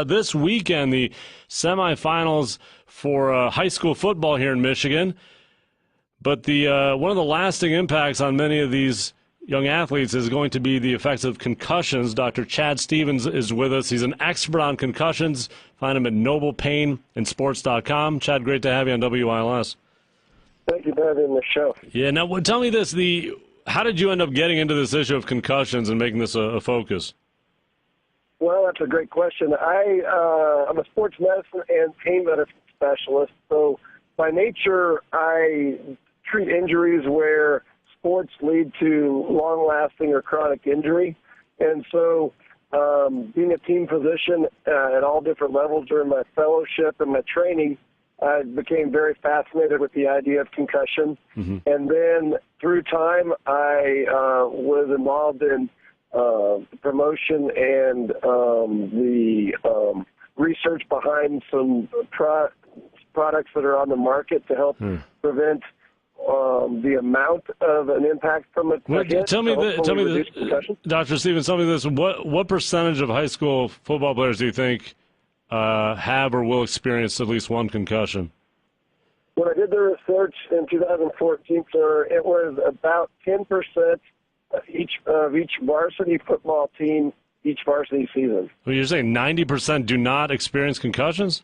This weekend, the semifinals for high school football here in Michigan. But one of the lasting impacts on many of these young athletes is going to be the effects of concussions. Dr. Chad Stevens is with us. He's an expert on concussions. Find him at noblepainandsports.com. Chad, great to have you on WILS. Thank you for having me on the show. Yeah, now tell me this. How did you end up getting into this issue of concussions and making this a focus? Well, that's a great question. I'm a sports medicine and pain medicine specialist. So by nature, I treat injuries where sports lead to long-lasting or chronic injury. And so being a team physician at all different levels during my fellowship and my training, I became very fascinated with the idea of concussion. Mm-hmm. And then through time, I was involved in promotion and the research behind some products that are on the market to help prevent the amount of an impact from a hit. Tell me this, Dr. Stevens, tell me this. What percentage of high school football players do you think have or will experience at least one concussion? When I did the research in 2014, sir, it was about 10% of each varsity football team each varsity season. Well, you're saying 90% do not experience concussions?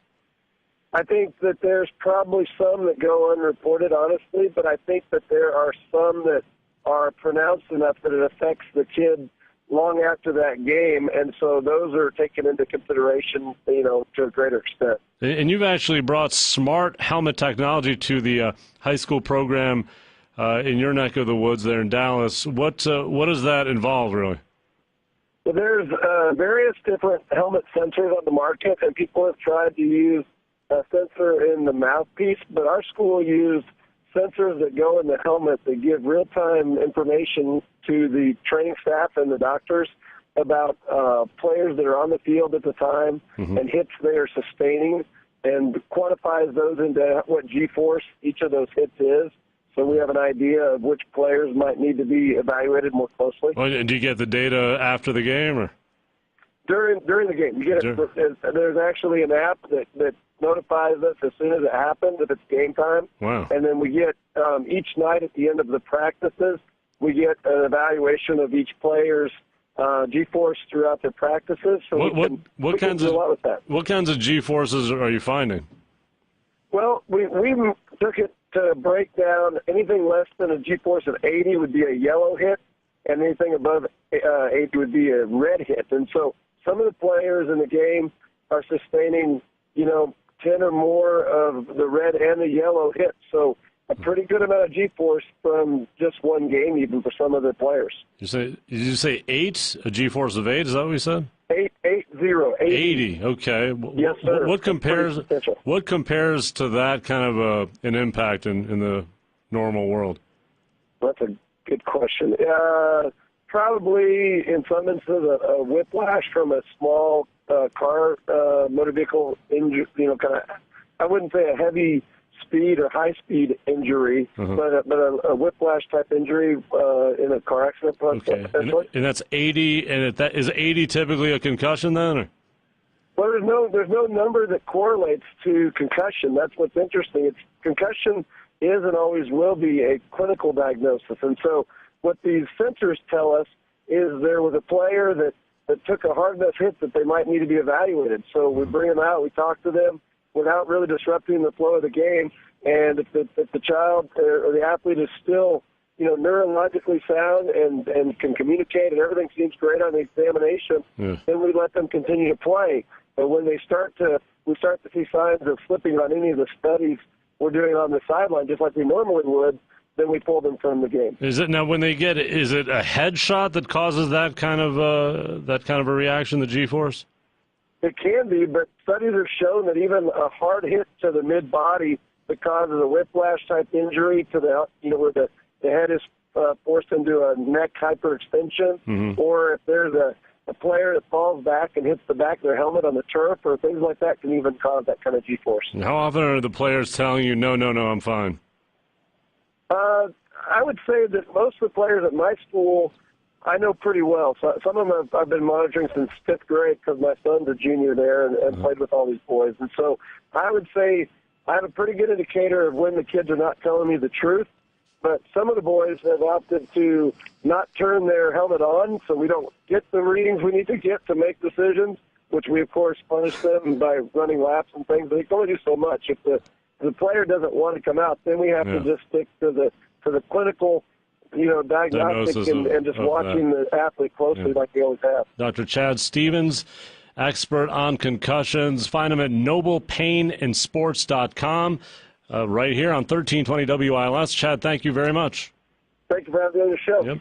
I think that there's probably some that go unreported, honestly, but I think that there are some that are pronounced enough that it affects the kid long after that game, and so those are taken into consideration, to a greater extent. And you've actually brought smart helmet technology to the high school program in your neck of the woods there in Dallas. What does that involve, really? Well, there's various different helmet sensors on the market, and people have tried to use a sensor in the mouthpiece, but our school used sensors that go in the helmet that give real-time information to the training staff and the doctors about players that are on the field at the time and hits they are sustaining, and quantifies those into what G-force each of those hits is. So we have an idea of which players might need to be evaluated more closely. Oh, and do you get the data after the game, or during the game? You get it. There's actually an app that notifies us as soon as it happens if it's game time. Wow! And then we get each night at the end of the practices, we get an evaluation of each player's G-force throughout their practices. So what kinds of G-forces are you finding? Well, we took it to break down. Anything less than a G-force of 80 would be a yellow hit, and anything above 80 would be a red hit. And so some of the players in the game are sustaining, 10 or more of the red and the yellow hits. So a pretty good amount of G-force from just one game, even for some of the players. Did you say 8? A G-force of 8? Is that what you said? 80. Okay. Yes, sir. What compares to that kind of an impact in the normal world? That's a good question. Probably in some instances a whiplash from a small car, motor vehicle injury. I wouldn't say a heavy speed or high speed injury, but a whiplash type injury in a car accident. Okay, and that's 80. And is 80 typically a concussion then? Or? Well, there's no number that correlates to concussion. That's what's interesting. Concussion is and always will be a clinical diagnosis, and so what these sensors tell us is there was a player that took a hard enough hit that they might need to be evaluated. So we bring them out, we talk to them without really disrupting the flow of the game. And if the child or the athlete is still, neurologically sound and can communicate and everything seems great on the examination, then we let them continue to play. But when we start to see signs of slipping on any of the studies we're doing on the sideline, just like we normally would, then we pull them from the game. Is it now when they get it? Is it a headshot that causes that kind of a reaction, the G-force? It can be, but studies have shown that even a hard hit to the mid-body that causes a whiplash-type injury to where the head is forced into a neck hyperextension, or if there's a player that falls back and hits the back of their helmet on the turf or things like that, can even cause that kind of G-force. And how often are the players telling you, no, I'm fine? I would say that most of the players at my school I know pretty well. So some of them I've been monitoring since 5th grade because my son's a junior there and played with all these boys. And so I would say I have a pretty good indicator of when the kids are not telling me the truth. But some of the boys have opted to not turn their helmet on, so we don't get the readings we need to get to make decisions, which we, of course, punish them by running laps and things. But they can only do so much. If the player doesn't want to come out, then we have to just stick to the clinical, diagnostic and just watching the athlete closely like we always have. Dr. Chad Stevens, expert on concussions. Find him at noblepaininsports.com. Right here on 1320 WILS. Chad, thank you very much. Thank you for having me on the show. Yep.